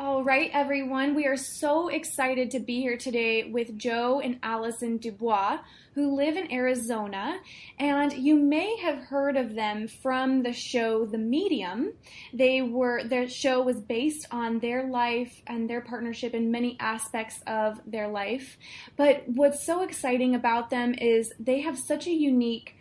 All right, everyone. We are so excited to be here today with Joe and Allison Dubois, who live in Arizona. And you may have heard of them from the show The Medium. Their show was based on their life and their partnership in many aspects of their life. But what's so exciting about them is they have such a unique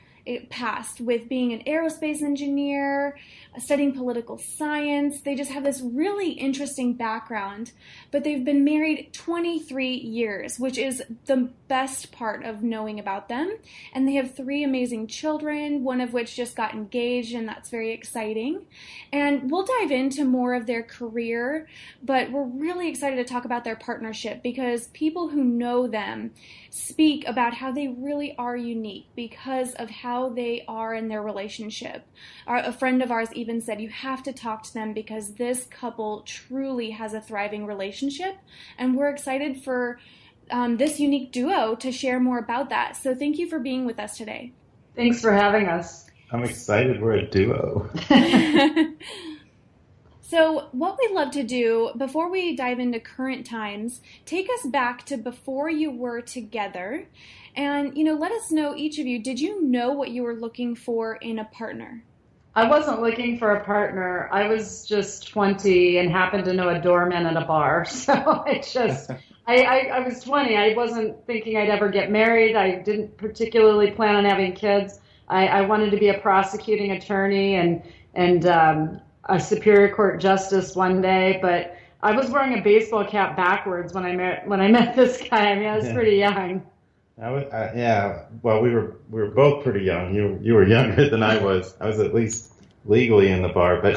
past with being an aerospace engineer, studying political science. They just have this really interesting background, but they've been married 23 years, which is the best part of knowing about them. And they have three amazing children, one of which just got engaged, and that's very exciting. And we'll dive into more of their career, but we're really excited to talk about their partnership because people who know them speak about how they really are unique because of how they are in their relationship. A friend of ours even said, you have to talk to them because this couple truly has a thriving relationship. And we're excited for this unique duo to share more about that. So thank you for being with us today. Thanks for having us. I'm excited we're a duo. So what we love to do before we dive into current times, take us back to before you were together and, let us know, each of you, did you know what you were looking for in a partner? I wasn't looking for a partner. I was just 20 and happened to know a doorman at a bar. So I was 20. I wasn't thinking I'd ever get married. I didn't particularly plan on having kids. I wanted to be a prosecuting attorney and a Superior Court justice one day, but I was wearing a baseball cap backwards when I met this guy. I mean, I was pretty young. Yeah. Well, we were both pretty young. You were younger than I was. I was at least legally in the bar, but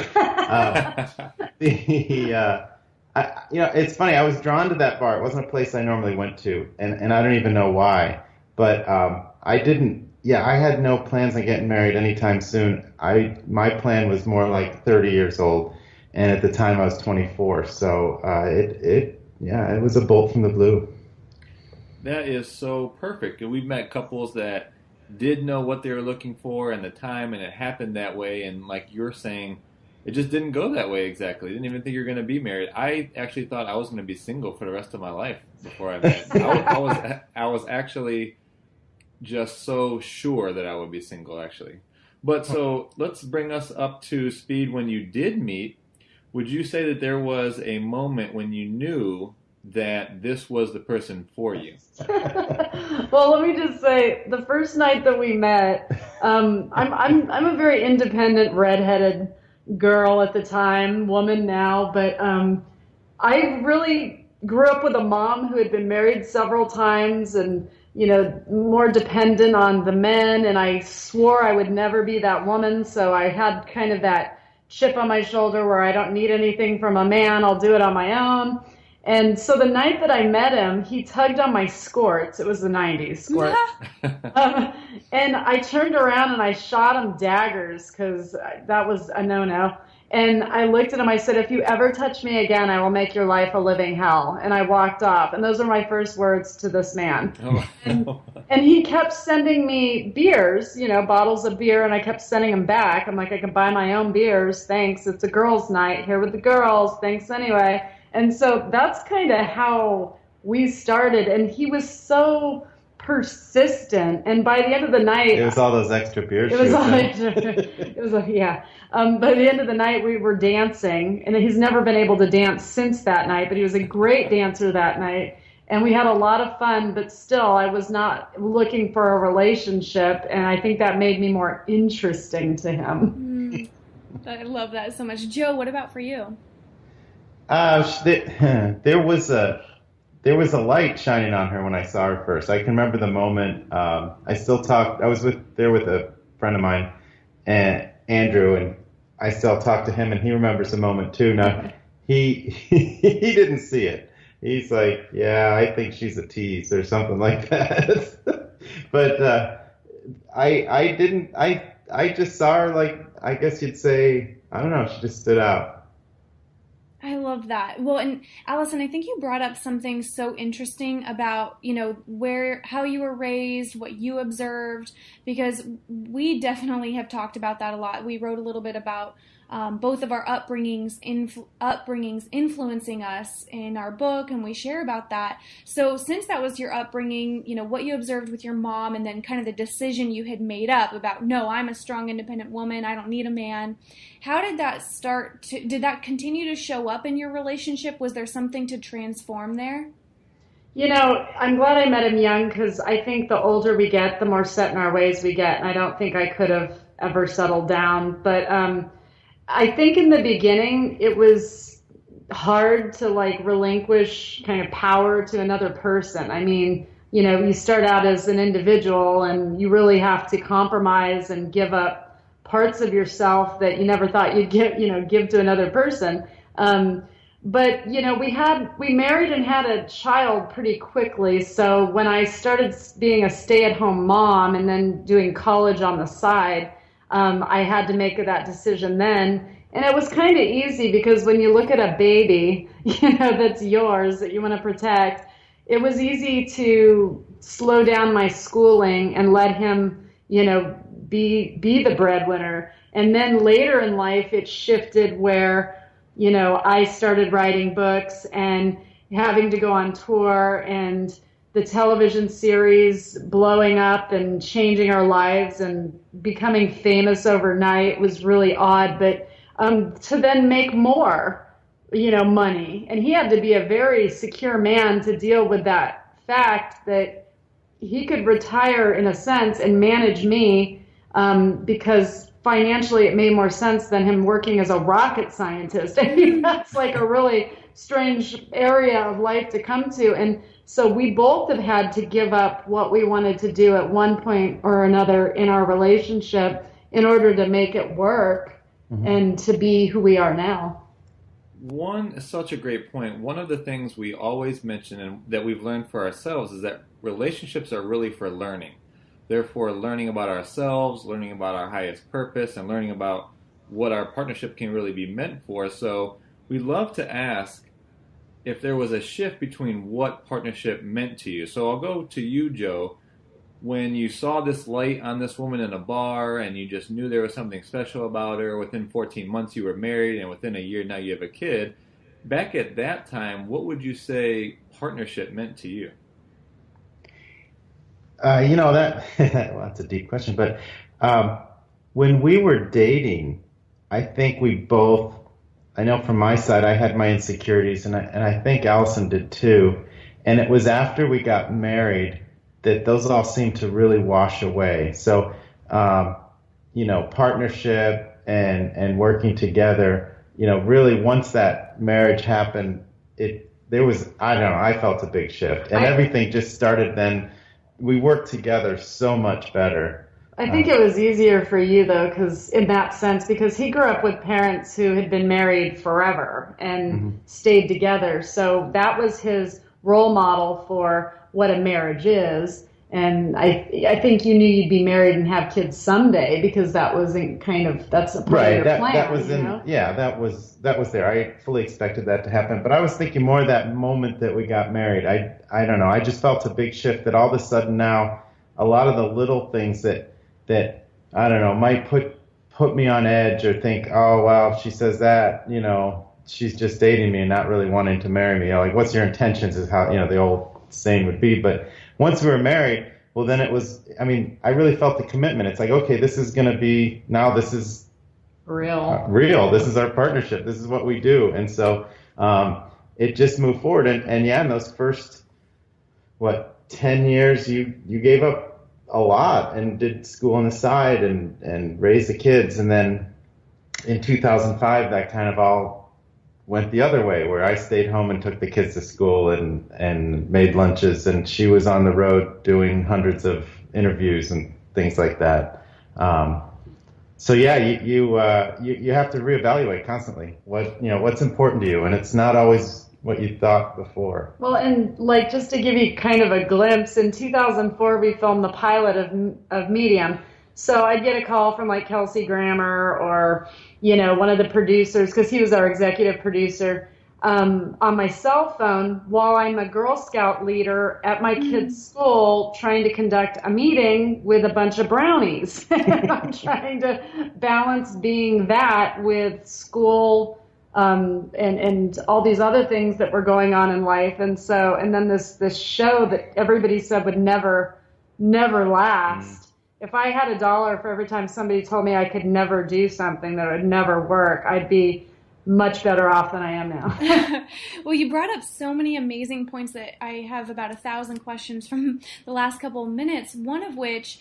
it's funny. I was drawn to that bar. It wasn't a place I normally went to, and I don't even know why. But I didn't. Yeah, I had no plans on getting married anytime soon. My plan was more like 30 years old, and at the time I was 24. So it was a bolt from the blue. That is so perfect. And we've met couples that did know what they were looking for and the time, and it happened that way. And like you're saying, it just didn't go that way exactly. Didn't even think you were going to be married. I actually thought I was going to be single for the rest of my life before I met. I was actually just so sure that I would be single, actually. But so let's bring us up to speed when you did meet. Would you say that there was a moment when you knew that this was the person for you? Well, let me just say, the first night that we met, I'm a very independent, redheaded girl at the time, woman now, but I really grew up with a mom who had been married several times and more dependent on the men, and I swore I would never be that woman, so I had kind of that chip on my shoulder where I don't need anything from a man, I'll do it on my own. And so the night that I met him, he tugged on my skirts. It was the 90s skirts. And I turned around and I shot him daggers because that was a no-no. And I looked at him, I said, if you ever touch me again, I will make your life a living hell. And I walked off. And those are my first words to this man. And he kept sending me beers, bottles of beer, and I kept sending them back. I'm like, I can buy my own beers. Thanks. It's a girls' night here with the girls. Thanks anyway. And so that's kind of how we started. And he was so persistent. And by the end of the night, it was all those extra beers. It was all extra. Yeah. By the end of the night, we were dancing, and he's never been able to dance since that night. But he was a great dancer that night, and we had a lot of fun. But still, I was not looking for a relationship, and I think that made me more interesting to him. I love that so much. Joe, what about for you? There was a light shining on her when I saw her first. I can remember the moment. I still talk. I was there with a friend of mine, and Andrew, and I still talk to him, and he remembers the moment too. Now he didn't see it. He's like, yeah, I think she's a tease or something like that. But I didn't. I just saw her like, I guess you'd say, I don't know. She just stood out. I love that. Well, and Allison, I think you brought up something so interesting about, how you were raised, what you observed, because we definitely have talked about that a lot. We wrote a little bit about both of our upbringings influencing us in our book, and we share about that. So since that was your upbringing, what you observed with your mom, and then kind of the decision you had made up about, no, I'm a strong, independent woman, I don't need a man. How did that did that continue to show up in your relationship? Was there something to transform there? I'm glad I met him young, because I think the older we get, the more set in our ways we get. And I don't think I could have ever settled down. But I think in the beginning, it was hard to relinquish kind of power to another person. I mean, you start out as an individual and you really have to compromise and give up parts of yourself that you never thought you'd give to another person. But we married and had a child pretty quickly. So when I started being a stay-at-home mom and then doing college on the side, I had to make that decision then. And it was kind of easy, because when you look at a baby, that's yours, that you want to protect, it was easy to slow down my schooling and let him, be the breadwinner. And then later in life, it shifted where, I started writing books and having to go on tour, and the television series blowing up and changing our lives and becoming famous overnight was really odd. But to then make more, money. And he had to be a very secure man to deal with that fact that he could retire in a sense and manage me, because financially it made more sense than him working as a rocket scientist. I mean, that's a really strange area of life to come to. And so we both have had to give up what we wanted to do at one point or another in our relationship in order to make it work, mm-hmm. and to be who we are now. Such a great point. One of the things we always mention and that we've learned for ourselves is that relationships are really for learning. Therefore, learning about ourselves, learning about our highest purpose, and learning about what our partnership can really be meant for. So we love to ask if there was a shift between what partnership meant to you. So I'll go to you, Joe. When you saw this light on this woman in a bar and you just knew there was something special about her, within 14 months you were married, and within a year now you have a kid. Back at that time, what would you say partnership meant to you? Well, that's a deep question, but when we were dating, I think we both, I know from my side, I had my insecurities, and I think Allison did too. And it was after we got married that those all seemed to really wash away. So, partnership and working together, really once that marriage happened, I felt a big shift, and everything just started then. We worked together so much better. I think it was easier for you, though, because he grew up with parents who had been married forever and mm-hmm. stayed together. So that was his role model for what a marriage is. And I think you knew you'd be married and have kids someday, because that wasn't that's a part of your plan. That was that was there. I fully expected that to happen. But I was thinking more of that moment that we got married. I don't know. I just felt a big shift that all of a sudden now a lot of the little things that I don't know might put me on edge, or think, oh well, if she says that, she's just dating me and not really wanting to marry me. What's your intentions is how the old saying would be. But once we were married, well, then it was, I really felt the commitment. It's okay, this is going to be, now this is real. This is our partnership. This is what we do. And so it just moved forward. And in those first, 10 years, you gave up a lot and did school on the side and raised the kids. And then in 2005, that kind of all went the other way, where I stayed home and took the kids to school and made lunches, and she was on the road doing hundreds of interviews and things like that. So yeah, you have to reevaluate constantly what's important to you, and it's not always what you thought before. Well, and just to give you kind of a glimpse, in 2004 we filmed the pilot of Medium. So I'd get a call from Kelsey Grammer or one of the producers, because he was our executive producer. on my cell phone while I'm a Girl Scout leader at my kid's school trying to conduct a meeting with a bunch of brownies. I'm trying to balance being that with school and all these other things that were going on in life. And then this show that everybody said would never last. If I had $1 for every time somebody told me I could never do something, that it would never work, I'd be much better off than I am now. Well, you brought up so many amazing points that I have about 1,000 questions from the last couple of minutes, one of which,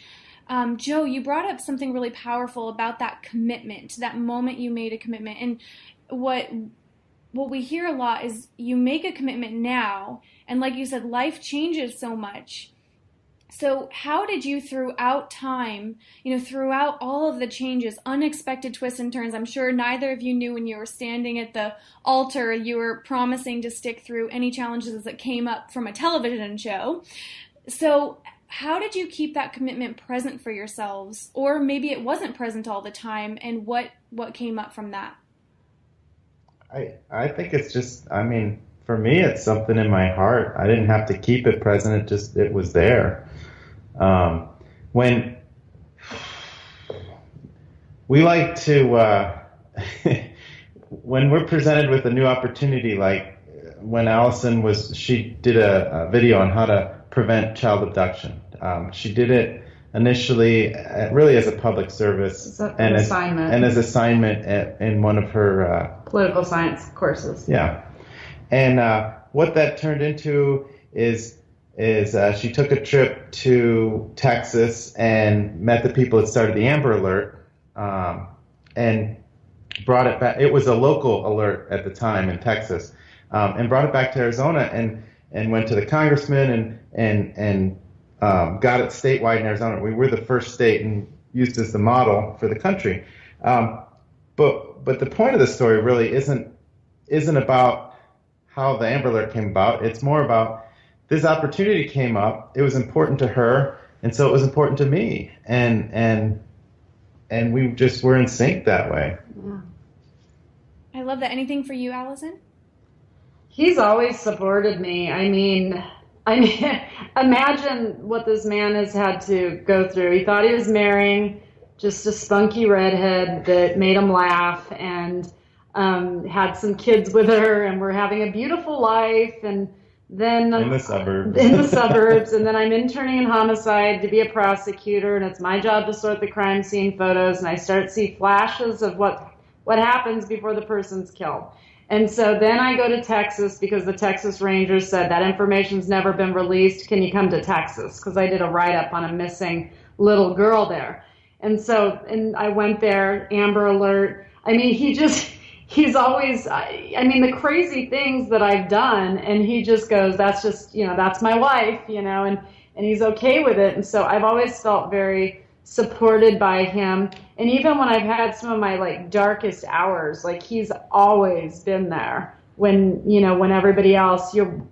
Joe, you brought up something really powerful about that commitment, that moment you made a commitment. And what we hear a lot is you make a commitment now, and like you said, life changes so much. So how did you, throughout time, throughout all of the changes, unexpected twists and turns, I'm sure neither of you knew when you were standing at the altar, you were promising to stick through any challenges that came up from a television show. So how did you keep that commitment present for yourselves? Or maybe it wasn't present all the time, and what came up from that? I think it's just, for me, it's something in my heart. I didn't have to keep it present. It was there. When we like to, when we're presented with a new opportunity, like when she did a video on how to prevent child abduction. She did it initially really as a public service and as assignment in one of her political science courses. Yeah. And what that turned into is she took a trip to Texas and met the people that started the Amber Alert, and brought it back. It was a local alert at the time in Texas, and brought it back to Arizona and went to the congressman and got it statewide in Arizona. We were the first state and used as the model for the country. But the point of the story really isn't about how the Amber Alert came about. It's more about this opportunity came up. It was important to her, and so it was important to me. And we just were in sync that way. Yeah. I love that. Anything for you, Allison? He's always supported me. I mean, imagine what this man has had to go through. He thought he was marrying just a spunky redhead that made him laugh, and had some kids with her, and we're having a beautiful life. And then in the suburbs. And then I'm interning in homicide to be a prosecutor, and it's my job to sort the crime scene photos, and I start to see flashes of what happens before the person's killed. And so then I go to Texas because the Texas Rangers said that information's never been released. Can you come to Texas? Because I did a write-up on a missing little girl there. And I went there, Amber Alert. I mean, he's always, the crazy things that I've done, and he just goes, that's just, that's my wife, and he's okay with it. And so I've always felt very supported by him. And even when I've had some of my darkest hours, he's always been there when everybody else, you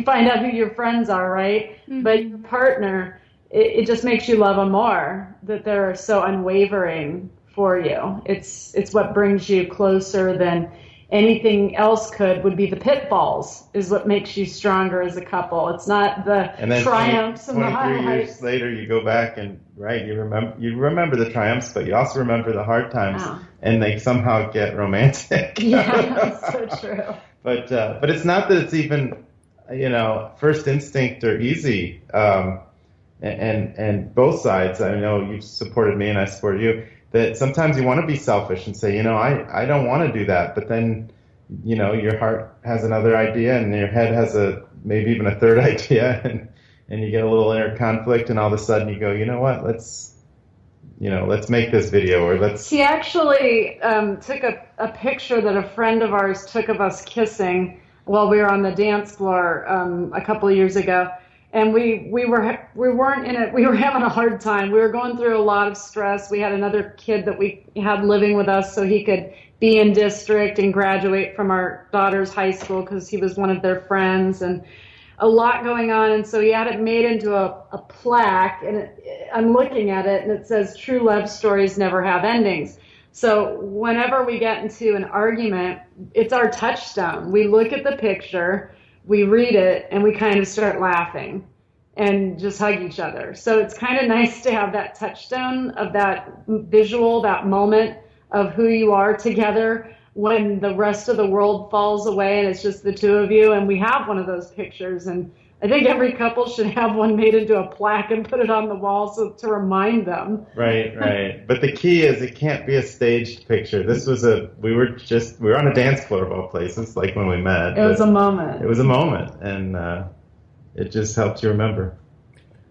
find out who your friends are, right? Mm-hmm. But your partner, it just makes you love them more, that they're so unwavering for you. It's what brings you closer than anything else would be the pitfalls, is what makes you stronger as a couple. It's not the triumphs and the highlights. 23 years later, you go back and you remember the triumphs, but you also remember the hard times, and they somehow get romantic. Yeah, that's so true. But it's not that it's even first instinct or easy, and both sides. I know you've supported me and I supported you. That sometimes you want to be selfish and say, I don't want to do that. But then, your heart has another idea and your head has maybe even a third idea, and you get a little inner conflict, and all of a sudden you go, you know what, let's make this video, or let's. He actually took a picture that a friend of ours took of us kissing while we were on the dance floor a couple of years ago. And we weren't in it. We were having a hard time. We were going through a lot of stress. We had another kid that we had living with us so he could be in district and graduate from our daughter's high school because he was one of their friends, and a lot going on. And so he had it made into a plaque, and I'm looking at it, and it says, "True love stories never have endings." So whenever we get into an argument, it's our touchstone. We look at the picture, we read it, and we kind of start laughing and just hug each other. So it's kind of nice to have that touchstone of that visual, that moment of who you are together when the rest of the world falls away and it's just the two of you. And we have one of those pictures. And I think every couple should have one made into a plaque and put it on the wall so to remind them. Right, right. But the key is it can't be a staged picture. This was we were on a dance floor of all places, like when we met. It was a moment. It was a moment, and it just helped you remember.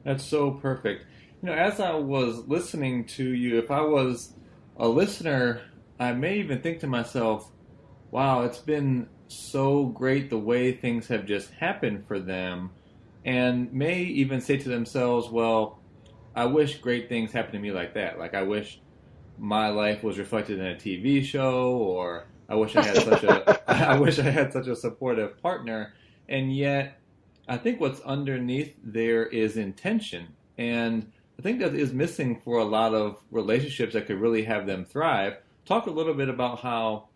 That's so perfect. As I was listening to you, if I was a listener, I may even think to myself, wow, it's been so great the way things have just happened for them, and may even say to themselves, well, I wish great things happened to me like that. Like, I wish my life was reflected in a TV show, or I wish I had such a supportive partner. And yet, I think what's underneath there is intention. And I think that is missing for a lot of relationships that could really have them thrive. Talk a little bit about how,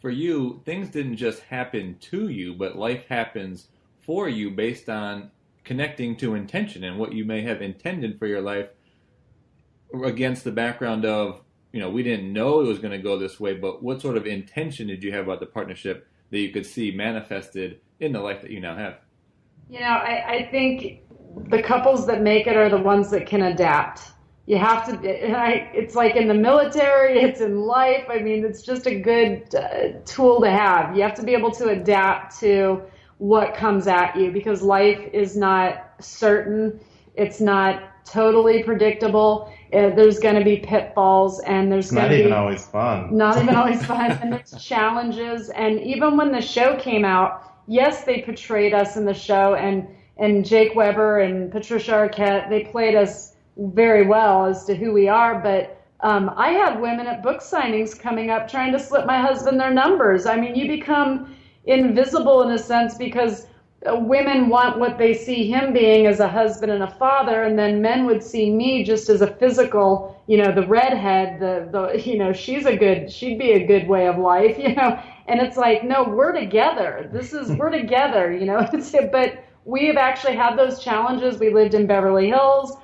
for you, things didn't just happen to you, but life happens for you based on connecting to intention and what you may have intended for your life, against the background of, we didn't know it was going to go this way, but what sort of intention did you have about the partnership that you could see manifested in the life that you now have? I think the couples that make it are the ones that can adapt. You have to, it's like in the military, it's in life. I mean, it's just a good tool to have. You have to be able to adapt to what comes at you, because life is not certain. It's not totally predictable. There's going to be pitfalls, and there's going to be... Not even always fun. Not even always fun, and there's challenges. And even when the show came out, yes, they portrayed us in the show, and Jake Weber and Patricia Arquette, they played us very well as to who we are, but I had women at book signings coming up trying to slip my husband their numbers. I mean, you become invisible in a sense, because women want what they see him being as a husband and a father, and then men would see me just as a physical, the redhead, she'd be a good way of life, and it's like, no, we're together. We're together, but we have actually had those challenges. We lived in Beverly Hills.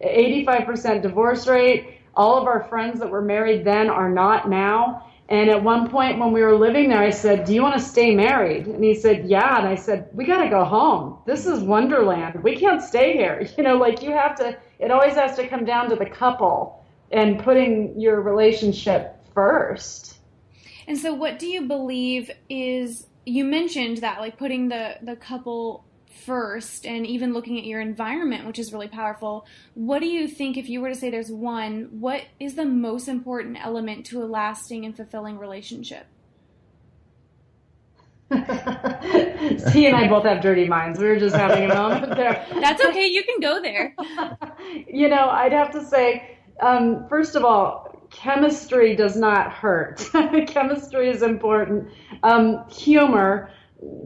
85% divorce rate. All of our friends that were married then are not now. And at one point when we were living there, I said, do you want to stay married? And he said, yeah. And I said, we got to go home. This is Wonderland. We can't stay here. It always has to come down to the couple and putting your relationship first. And so what do you believe is, you mentioned that, like, putting the couple first, and even looking at your environment, which is really powerful. What do you think, if you were to say there's one, what is the most important element to a lasting and fulfilling relationship? He and I both have dirty minds. We were just having a moment there. That's okay. You can go there. I'd have to say, first of all, chemistry does not hurt. Chemistry is important. Humor.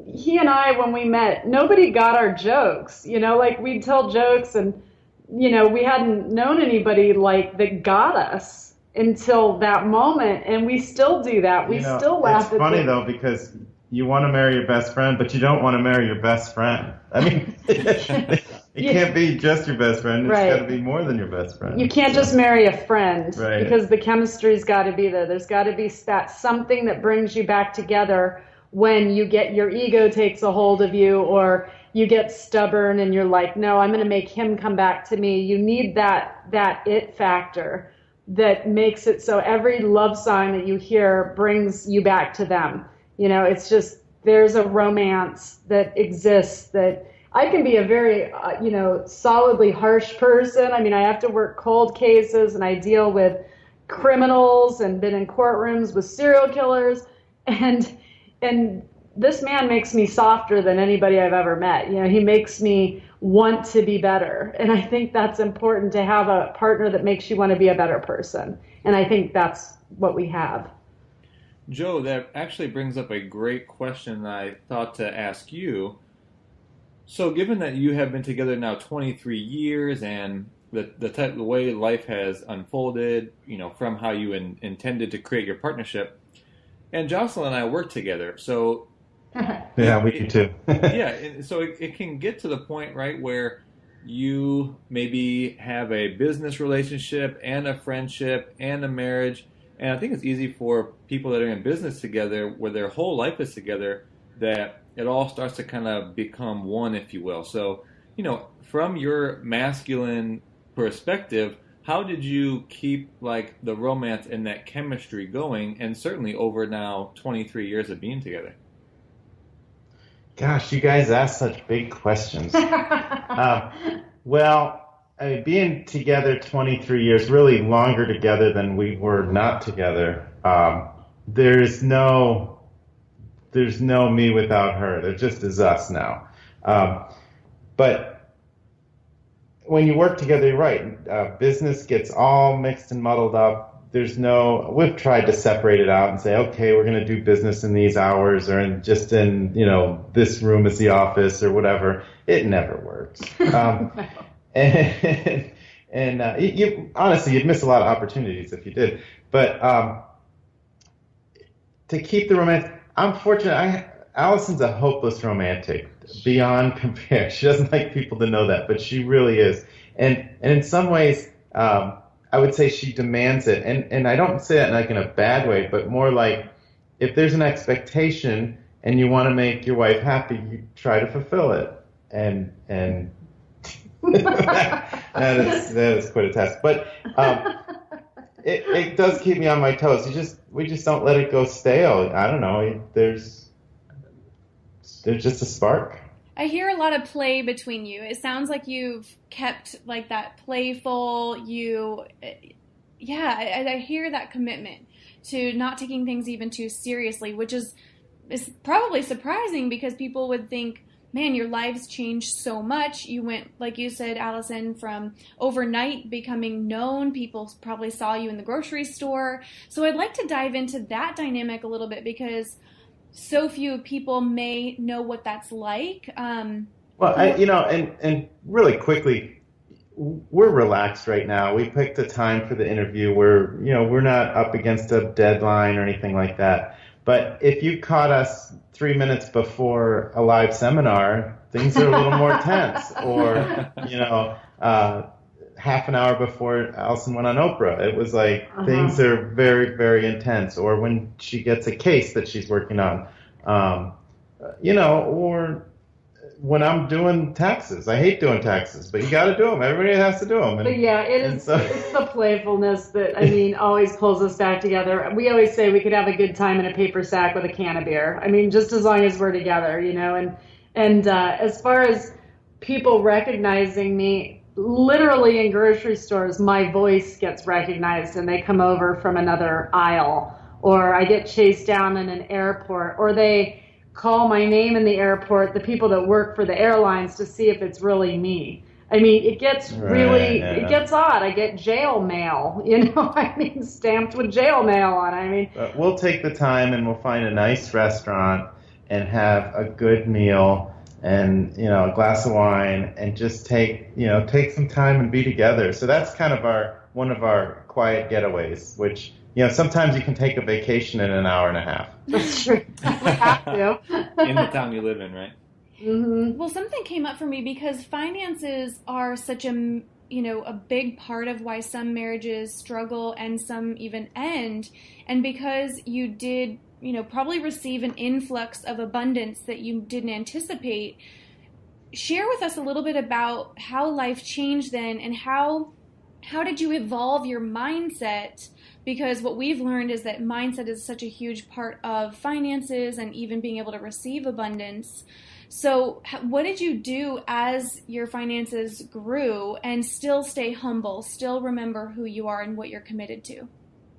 He and I, when we met, nobody got our jokes. We'd tell jokes, and, we hadn't known anybody that got us until that moment. And we still do that. We still laugh at it. It's funny, though, because you want to marry your best friend, but you don't want to marry your best friend. I mean, it can't be just your best friend. It's got to be more than your best friend. You can't just marry a friend, right, because the chemistry's got to be there. There's got to be that something that brings you back together when your ego takes a hold of you, or you get stubborn and you're like, no, I'm going to make him come back to me. You need that it factor that makes it so every love song that you hear brings you back to them. It's just, there's a romance that exists. That I can be a very, solidly harsh person. I mean, I have to work cold cases, and I deal with criminals and been in courtrooms with serial killers, and this man makes me softer than anybody I've ever met. He makes me want to be better. And I think that's important, to have a partner that makes you want to be a better person. And I think that's what we have. Joe, that actually brings up a great question I thought to ask you. So given that you have been together now 23 years, and the way life has unfolded, from how you intended to create your partnership. And Jocelyn and I work together, so Yeah, we do too. yeah, and so it can get to the point, right, where you maybe have a business relationship and a friendship and a marriage. And I think it's easy for people that are in business together, where their whole life is together, that it all starts to kind of become one, if you will. So, from your masculine perspective, how did you keep like the romance and that chemistry going, and certainly over now 23 years of being together? Gosh, you guys ask such big questions. Well, being together 23 years, really longer together than we were not together. There's no me without her. There just is us now. But when you work together, you're right. Business gets all mixed and muddled up. We've tried to separate it out and say, okay, we're going to do business in these hours, or in this room is the office or whatever. It never works. And you honestly, you'd miss a lot of opportunities if you did. But to keep the romance, I'm fortunate. Allison's a hopeless romantic, beyond compare. She doesn't like people to know that, but she really is. And in some ways, I would say she demands it. And I don't say that like in a bad way, but more like if there's an expectation and you want to make your wife happy, you try to fulfill it. And that is quite a task. But it does keep me on my toes. We just don't let it go stale. I don't know. There's just a spark. I hear a lot of play between you. It sounds like you've kept like that playful, I hear that commitment to not taking things even too seriously, which is probably surprising because people would think, man, your lives changed so much. You went, like you said, Allison, from overnight becoming known. People probably saw you in the grocery store. So I'd like to dive into that dynamic a little bit because so few people may know what that's like. And really quickly, we're relaxed right now. We picked a time for the interview where, we're not up against a deadline or anything like that. But if you caught us 3 minutes before a live seminar, things are a little more tense. Or, half an hour before Allison went on Oprah, it was like things are very, very intense. Or when she gets a case that she's working on, or when I'm doing taxes. I hate doing taxes, but you got to do them. Everybody has to do them. But yeah, it's the playfulness that, always pulls us back together. We always say we could have a good time in a paper sack with a can of beer. Just as long as we're together, and as far as people recognizing me, literally in grocery stores, my voice gets recognized and they come over from another aisle, or I get chased down in an airport, or they call my name in the airport, the people that work for the airlines, to see if it's really me. It gets it gets odd. I get jail mail, stamped with jail mail on. But we'll take the time and we'll find a nice restaurant and have a good meal and, a glass of wine and just take some time and be together. So that's kind of one of our quiet getaways, which, sometimes you can take a vacation in an hour and a half. That's true. We have to. In the town you live in, right? Mm-hmm. Well, something came up for me because finances are such a big part of why some marriages struggle and some even end. And because you did, probably receive an influx of abundance that you didn't anticipate, share with us a little bit about how life changed then and how did you evolve your mindset? Because what we've learned is that mindset is such a huge part of finances and even being able to receive abundance. So what did you do as your finances grew and still stay humble, still remember who you are and what you're committed to?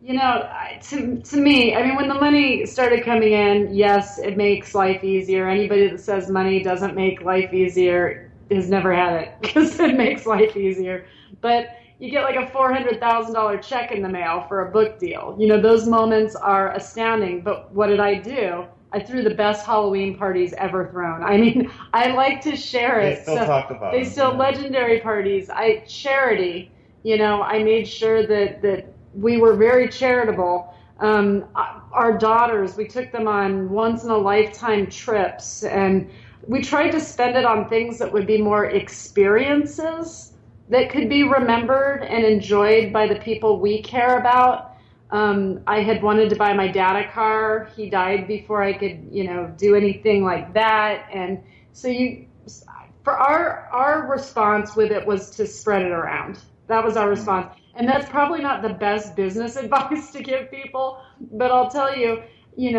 To me, when the money started coming in, yes, it makes life easier. Anybody that says money doesn't make life easier has never had it, because it makes life easier. But you get like a $400,000 check in the mail for a book deal. Those moments are astounding. But what did I do? I threw the best Halloween parties ever thrown. I mean, I like to share it. They still talk about They them, still yeah. legendary parties. Charity. I made sure that we were very charitable. Our daughters, we took them on once in a lifetime trips, and we tried to spend it on things that would be more experiences that could be remembered and enjoyed by the people we care about. I had wanted to buy my dad a car. He died before I could, do anything like that. And so for our response with it was to spread it around. That was our response. And that's probably not the best business advice to give people, but I'll tell you, you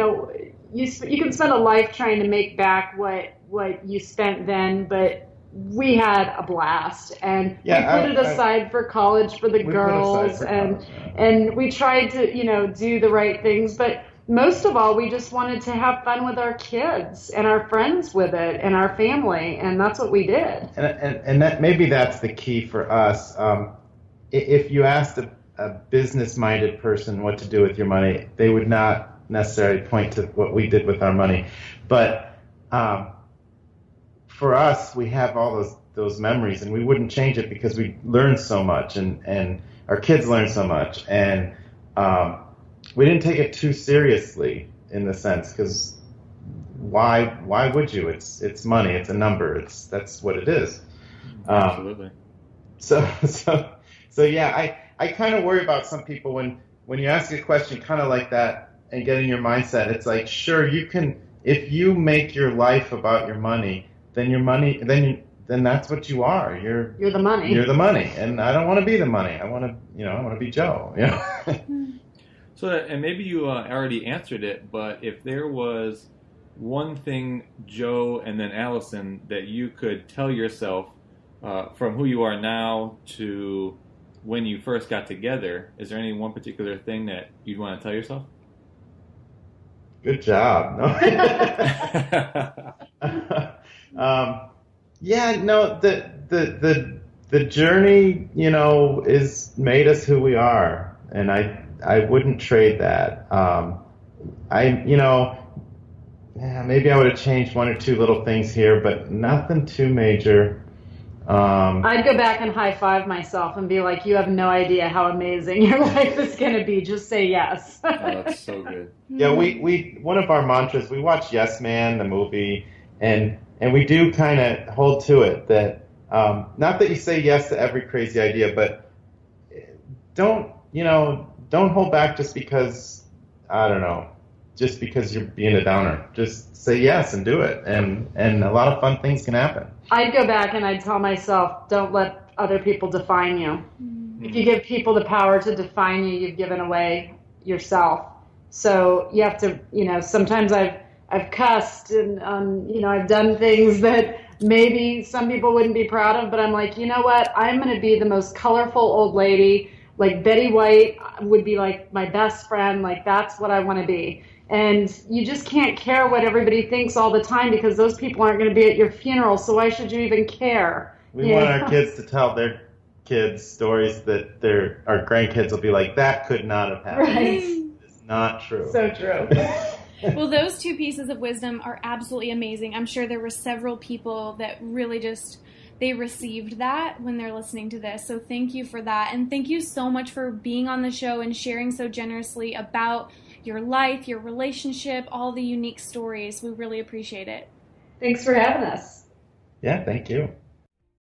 can spend a life trying to make back what you spent then, but we had a blast, and we put it aside for college for the girls, and we tried to, do the right things, but most of all, we just wanted to have fun with our kids and our friends with it and our family, and that's what we did. And that maybe that's the key for us. If you asked a business-minded person what to do with your money, they would not necessarily point to what we did with our money. But for us, we have all those memories, and we wouldn't change it because we learned so much, and our kids learned so much, and we didn't take it too seriously in the sense, because why would you? It's money, it's a number, that's what it is. Absolutely. So yeah, I kind of worry about some people when you ask a question kind of like that and get in your mindset. It's like, sure, you can, if you make your life about your money, then that's what you are. You're the money. You're the money, and I don't want to be the money. I want to be Joe. So, and maybe you already answered it, but if there was one thing, Joe and then Allison, that you could tell yourself from who you are now to when you first got together, is there any one particular thing that you'd want to tell yourself? Good job. No. Yeah, no, the journey, is made us who we are, and I wouldn't trade that. Maybe I would have changed one or two little things here, but nothing too major. I'd go back and high five myself and be like, you have no idea how amazing your life is going to be. Just say yes. Oh, that's so good. Yeah, we one of our mantras, we watch Yes Man, the movie, and we do kind of hold to it that, not that you say yes to every crazy idea, but don't hold back just because you're being a downer. Just say yes and do it, and a lot of fun things can happen. I'd go back and I'd tell myself, don't let other people define you. Mm-hmm. If you give people the power to define you, you've given away yourself. So you have to, sometimes I've cussed and, I've done things that maybe some people wouldn't be proud of, but I'm like, you know what? I'm going to be the most colorful old lady. Like Betty White would be like my best friend. Like that's what I want to be. And you just can't care what everybody thinks all the time because those people aren't going to be at your funeral. So why should you even care? We want our kids to tell their kids stories that our grandkids will be like, that could not have happened. Right. It's not true. So true. Well, those two pieces of wisdom are absolutely amazing. I'm sure there were several people that really they received that when they're listening to this. So thank you for that. And thank you so much for being on the show and sharing so generously about your life, your relationship, all the unique stories. We really appreciate it. Thanks for having us. Yeah, thank you.